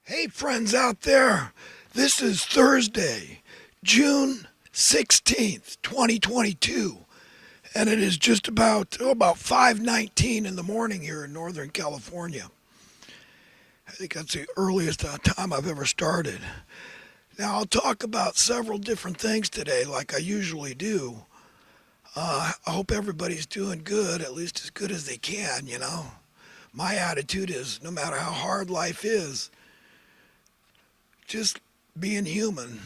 Hey, friends out there. This is Thursday, June 16th, 2022, and it is just about 5:19 in the morning here in Northern California. I think that's the earliest time I've ever started. Now, I'll talk about several different things today, like I usually do. I hope everybody's doing good, at least as good as they can. My attitude is no matter how hard life is, just being human,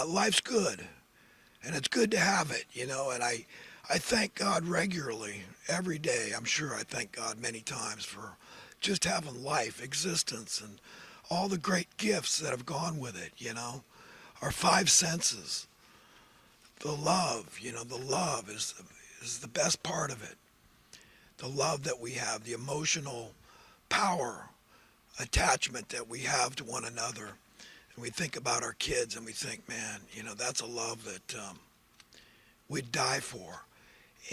life's good, and it's good to have it. And I thank God regularly, every day. I'm sure I thank God many times for just having life, existence, and all the great gifts that have gone with it. Our five senses, the love is the best part of it. The love that we have, the emotional power, attachment that we have to one another. And we think about our kids and we think, man, that's a love that we'd die for.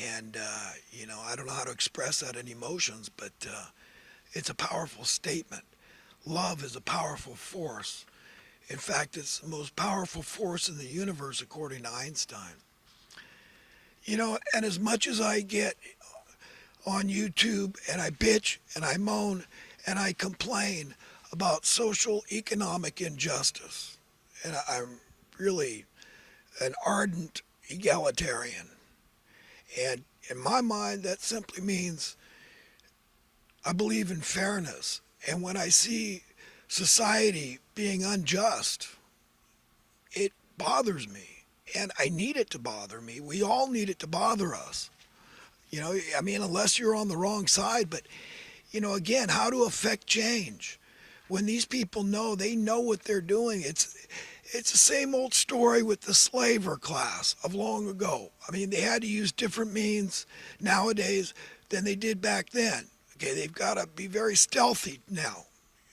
And, I don't know how to express that in emotions, but it's a powerful statement. Love is a powerful force. In fact, it's the most powerful force in the universe, according to Einstein. And as much as I get on YouTube and I bitch and I moan and I complain about social economic injustice, and I'm really an ardent egalitarian. And in my mind, that simply means I believe in fairness. And when I see society being unjust, it bothers me. And I need it to bother me. We all need it to bother us. Unless you're on the wrong side. But, again, how to affect change? When these people know, they know what they're doing. It's the same old story with the slaver class of long ago. They had to use different means nowadays than they did back then. Okay, they've got to be very stealthy now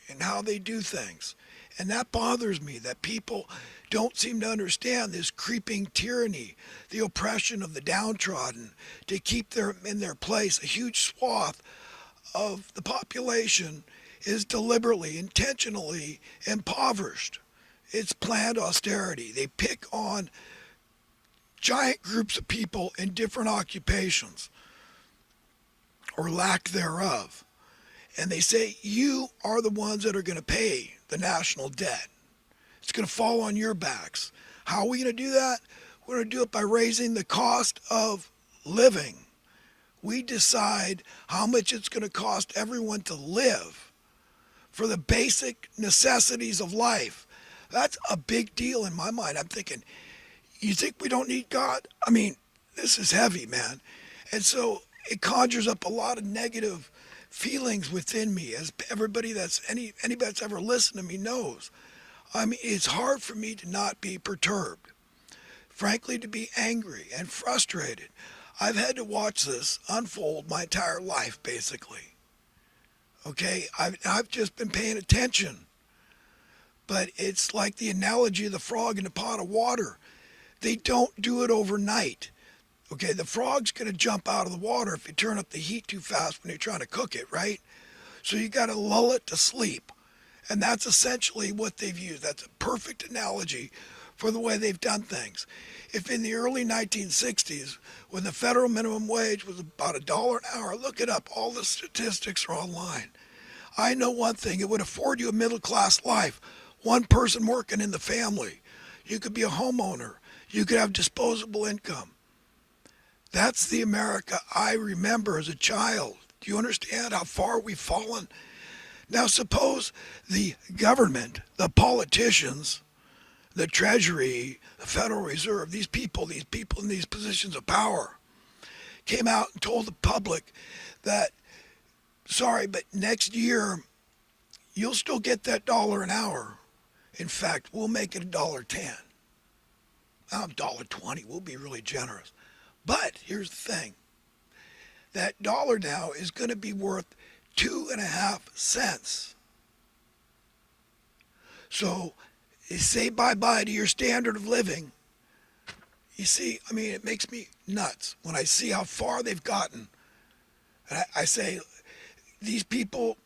in how they do things. And that bothers me, that people don't seem to understand this creeping tyranny, the oppression of the downtrodden, to keep them in their place. A huge swath of the population is deliberately, intentionally impoverished. It's planned austerity. They pick on giant groups of people in different occupations or lack thereof. And they say, you are the ones that are going to pay the national debt. It's going to fall on your backs. How are we going to do that? We're going to do it by raising the cost of living. We decide how much it's going to cost everyone to live for the basic necessities of life. That's a big deal in my mind. I'm thinking, you think we don't need God? This is heavy, man. And so it conjures up a lot of negative feelings within me, as everybody anybody that's ever listened to me knows. It's hard for me to not be perturbed, frankly, to be angry and frustrated. I've had to watch this unfold my entire life, basically. Okay, I've just been paying attention. But it's like the analogy of the frog in a pot of water. They don't do it overnight. Okay, the frog's going to jump out of the water if you turn up the heat too fast when you're trying to cook it, right? So you got to lull it to sleep. And that's essentially what they've used. That's a perfect analogy for the way they've done things. If in the early 1960s, when the federal minimum wage was about $1 an hour, look it up, all the statistics are online. I know one thing, it would afford you a middle class life. One person working in the family. You could be a homeowner. You could have disposable income. That's the America I remember as a child. Do you understand how far we've fallen? Now suppose the government, the politicians, the Treasury, the Federal Reserve, these people in these positions of power came out and told the public that, sorry, but next year you'll still get that dollar an hour. In fact, we'll make it $1.10. $1.20. We'll be really generous. But here's the thing. That dollar now is going to be worth 2.5 cents. So you say bye-bye to your standard of living. You see, it makes me nuts when I see how far they've gotten. And I say, these people,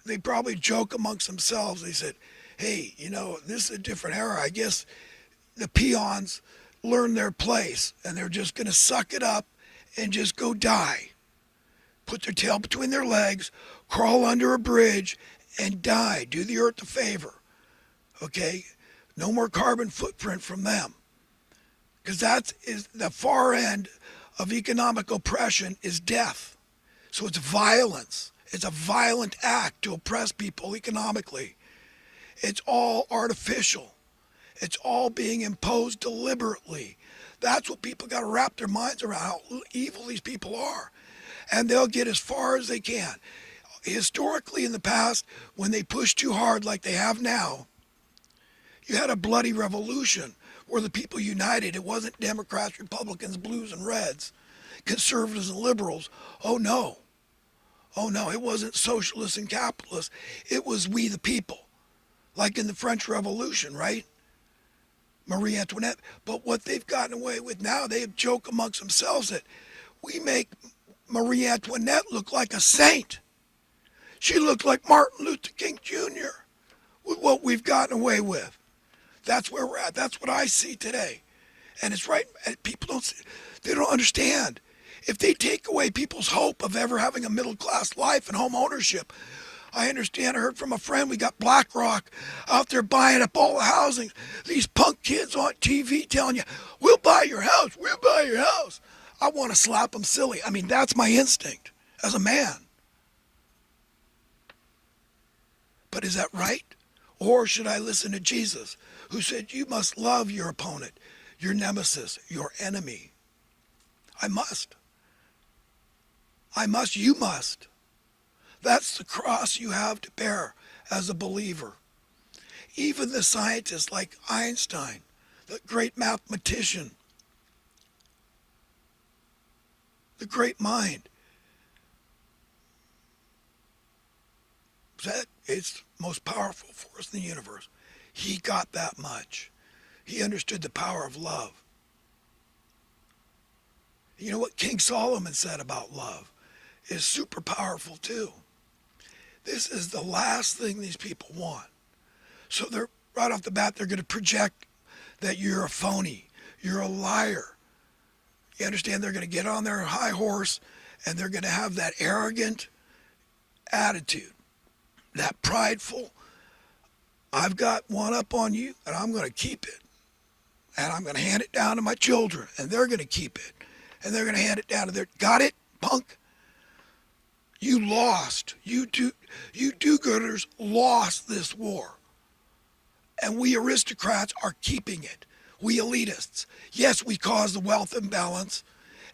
They probably joke amongst themselves. They said, hey, this is a different era. I guess the peons learned their place and they're just going to suck it up and just go die. Put their tail between their legs, crawl under a bridge, and die. Do the earth a favor. Okay? No more carbon footprint from them. Because that is the far end of economic oppression is death. So it's violence. It's a violent act to oppress people economically. It's all artificial. It's all being imposed deliberately. That's what people got to wrap their minds around, how evil these people are. And they'll get as far as they can. Historically, in the past, when they pushed too hard like they have now, you had a bloody revolution where the people united. It wasn't Democrats, Republicans, blues and reds, conservatives and liberals. Oh no. Oh no, it wasn't socialists and capitalists. It was we the people. Like in the French Revolution, right? Marie Antoinette. But what they've gotten away with now, they joke amongst themselves that we make Marie Antoinette look like a saint. She looked like Martin Luther King Jr. with what we've gotten away with. That's where we're at. That's what I see today. And it's right. People they don't understand. If they take away people's hope of ever having a middle class life and home ownership, I understand. I heard from a friend, we got BlackRock out there buying up all the housing. These punk kids on TV telling you, we'll buy your house, we'll buy your house. I want to slap them silly. I mean, that's my instinct as a man. But is that right? Or should I listen to Jesus, who said you must love your opponent, your nemesis, your enemy? I must. I must, you must. That's the cross you have to bear as a believer. Even the scientists like Einstein, the great mathematician, the great mind, said it's the most powerful force in the universe. He got that much. He understood the power of love. You know what King Solomon said about love is super powerful too. This is the last thing these people want. So they're right off the bat, they're going to project that you're a phony, you're a liar. You understand? They're going to get on their high horse and they're going to have that arrogant attitude, that prideful, I've got one up on you and I'm going to keep it. And I'm going to hand it down to my children and they're going to keep it. And they're going to hand it down to their, got it, punk? You lost. You do-gooders lost this war. And we aristocrats are keeping it. We elitists. Yes, we caused the wealth imbalance,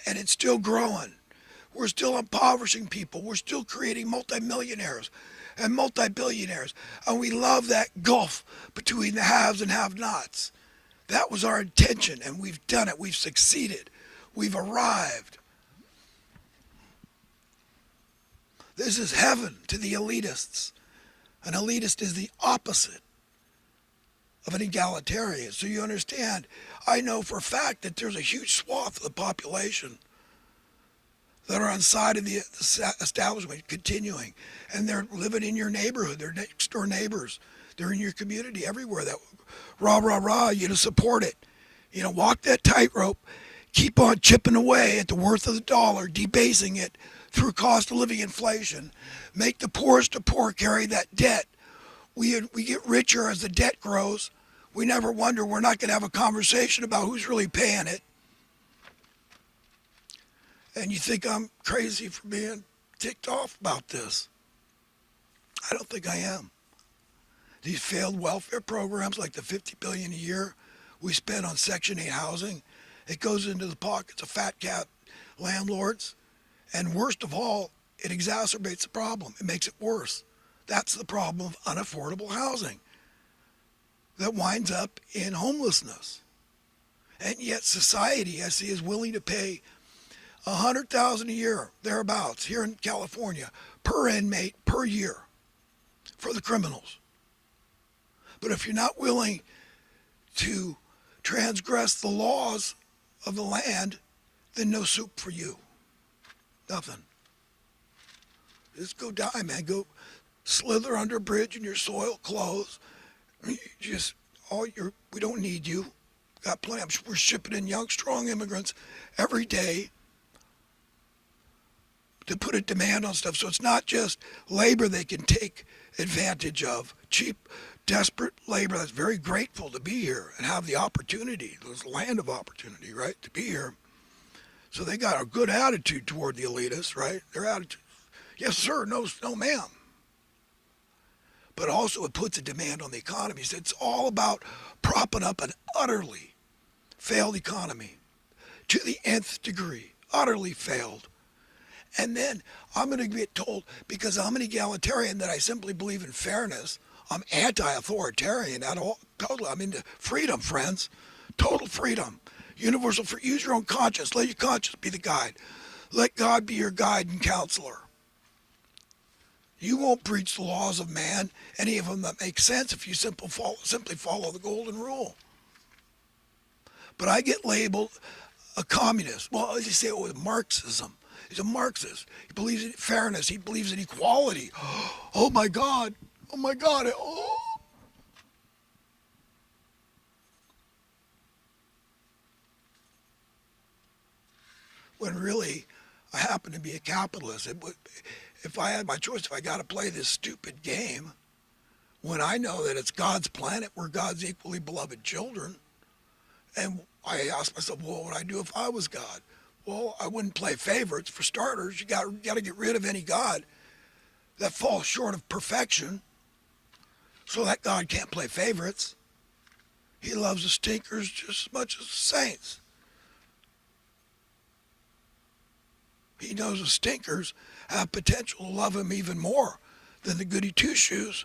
and it's still growing. We're still impoverishing people. We're still creating multimillionaires and multi-billionaires. And we love that gulf between the haves and have-nots. That was our intention, and we've done it. We've succeeded. We've arrived. This is heaven to the elitists. An elitist is the opposite of an egalitarian. So you understand, I know for a fact that there's a huge swath of the population that are on side of the establishment continuing. And they're living in your neighborhood. They're next door neighbors. They're in your community everywhere. That rah, you to support it. Walk that tightrope. Keep on chipping away at the worth of the dollar, debasing it through cost of living inflation. Make the poorest of poor carry that debt. We get richer as the debt grows. We never wonder. We're not going to have a conversation about who's really paying it. And you think I'm crazy for being ticked off about this. I don't think I am. These failed welfare programs like the $50 billion a year we spend on Section 8 housing, it goes into the pockets of fat cat landlords. And worst of all, it exacerbates the problem. It makes it worse. That's the problem of unaffordable housing that winds up in homelessness. And yet society, I see, is willing to pay $100,000 a year, thereabouts, here in California, per inmate per year for the criminals. But if you're not willing to transgress the laws of the land, then no soup for you. Nothing. Just go die, man. Go slither under a bridge in your soiled clothes. Just we don't need you. Got plenty. We're shipping in young, strong immigrants every day to put a demand on stuff. So it's not just labor they can take advantage of. Cheap, desperate labor that's very grateful to be here and have the opportunity. There's a land of opportunity, right, to be here. So they got a good attitude toward the elitists, right? Their attitude, yes, sir, no, no, ma'am. But also it puts a demand on the economy. So it's all about propping up an utterly failed economy to the nth degree, utterly failed. And then I'm going to get told, because I'm an egalitarian, that I simply believe in fairness. I'm anti-authoritarian at all. Totally. I'm into freedom, friends. Total freedom. Universal free. Use your own conscience. Let your conscience be the guide. Let God be your guide and counselor. You won't breach the laws of man, any of them that make sense, if you simply follow the golden rule. But I get labeled a communist. Well, as you say, Marxism. He's a Marxist. He believes in fairness. He believes in equality. Oh my God. Oh my God. Oh. When really, I happen to be a capitalist. If I had my choice, if I got to play this stupid game, when I know that it's God's planet, we're God's equally beloved children, and I ask myself, well, what would I do if I was God? Well, I wouldn't play favorites. For starters, you got to get rid of any God that falls short of perfection, so that God can't play favorites. He loves the stinkers just as much as the saints. He knows the stinkers have potential to love him even more than the goody two-shoes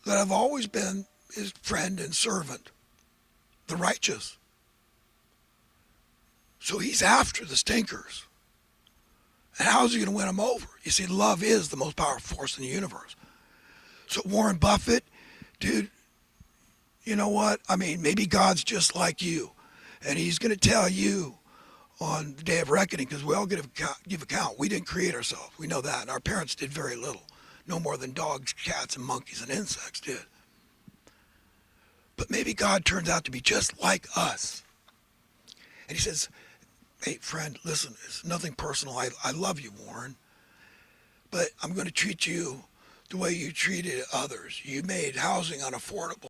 that have always been his friend and servant, the righteous. So he's after the stinkers. And how's he going to win them over? You see, love is the most powerful force in the universe. So Warren Buffett, dude, you know what? I mean, maybe God's just like you, and he's going to tell you on the day of reckoning, because we all give account. We didn't create ourselves. We know that. And our parents did very little. No more than dogs, cats, and monkeys and insects did. But maybe God turns out to be just like us. And he says, hey, friend, listen, it's nothing personal. I love you, Warren. But I'm going to treat you the way you treated others. You made housing unaffordable.